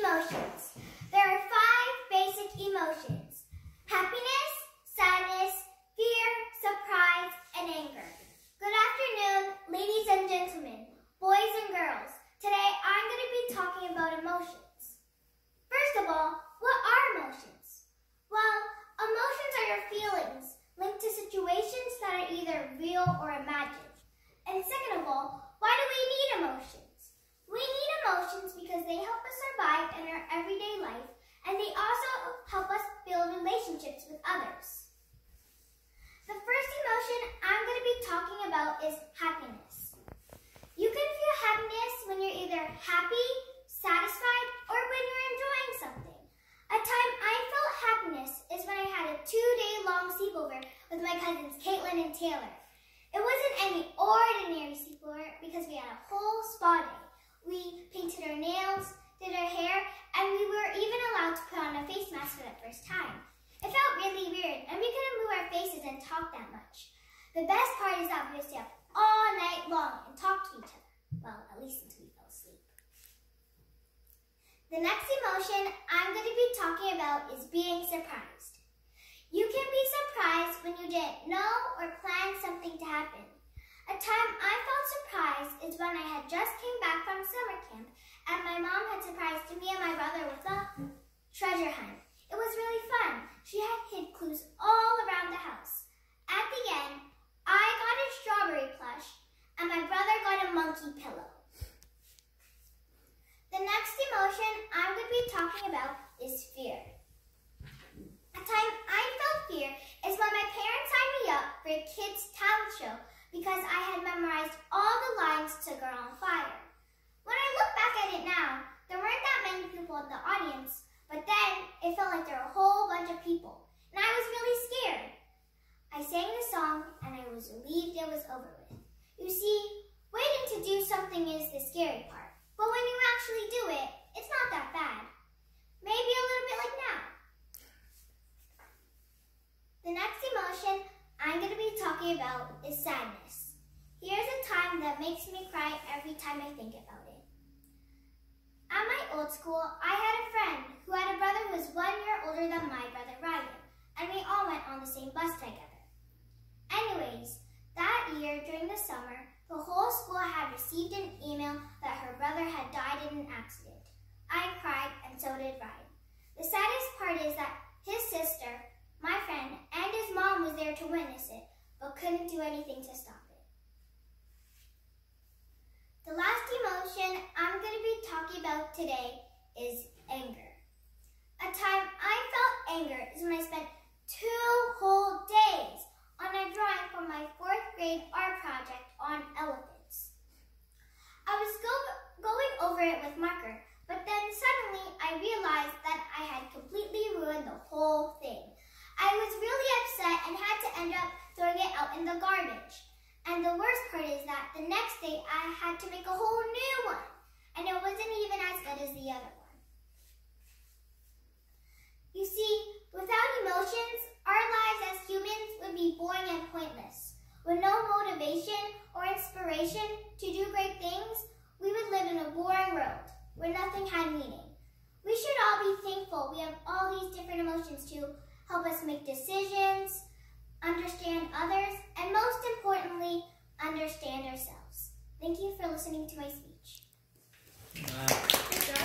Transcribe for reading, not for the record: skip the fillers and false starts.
Emotions. There are 5 basic emotions: happiness, sadness, fear, surprise, and anger. Good afternoon, ladies and gentlemen, boys and girls. Today I'm going to be talking about emotions. First of all, what are emotions? Well, emotions are your feelings linked to situations that are either real or imagined. And second of all, why do we need emotions? We need emotions because they help us survive in our everyday life, and they also help us build relationships with others. The first emotion I'm going to be talking about is happiness. You can feel happiness when you're either happy, satisfied, or when you're enjoying something. A time I felt happiness is when I had a 2-day-long sleepover with my cousins Caitlin and Taylor. It wasn't any ordinary sleepover because we had a whole spa day. We painted our nails, did our hair, and we were even allowed to put on a face mask for the first time. It felt really weird, and we couldn't move our faces and talk that much. The best part is that we would stay up all night long and talk to each other. Well, at least until we fell asleep. The next emotion I'm going to be talking about is being surprised. You can be surprised when you didn't know or plan something to happen. A time I felt surprised is when I had just came back from summer camp and my mom had surprised me and my brother with a treasure hunt. It was really fun. She had hid clues all around the house. At the end, I got a strawberry plush and my brother got a monkey pillow. The next emotion I'm going to be talking about is fear. A time I felt fear is when my parents signed me up for a kids' talent show because I had memorized all the lines to Girl on Fire. When I look back at it now, there weren't that many people in the audience, but then it felt like there were a whole bunch of people, and I was really scared. I sang the song, and I was relieved it was over with. You see, waiting to do something is the scary part, but when you actually do it, it's not that bad. Maybe a little bit like now. The next emotion I'm going to be talking about is sadness. Here's a time that makes me cry every time I think about it. At my old school, I had a friend who had a brother who was 1 year older than my brother Ryan, and we all went on the same bus together. Anyways, that year during the summer, the whole school had received an email that her brother had died in an accident. I cried, and so did Ryan. The saddest part is that his sister, my friend, and his mom was there to witness it, but couldn't do anything to stop it. The last emotion I'm going to be talking about today is anger. A time I felt anger is when I spent 2 whole days on a drawing for my 4th grade art project on elephants. I was going over it with marker, but then suddenly I realized that I had completely ruined the whole thing. I was really upset and had to end up throwing it out in the garbage. And the worst part is that the next day I had to make a whole new one, and it wasn't even as good as the other one. You see, without emotions, our lives as humans would be boring and pointless. With no motivation or inspiration to do great things, we would live in a boring world where nothing had meaning. We should all be thankful we have all these different emotions to help us make decisions, understand others, and most importantly, understand ourselves. Thank you for listening to my speech. Wow.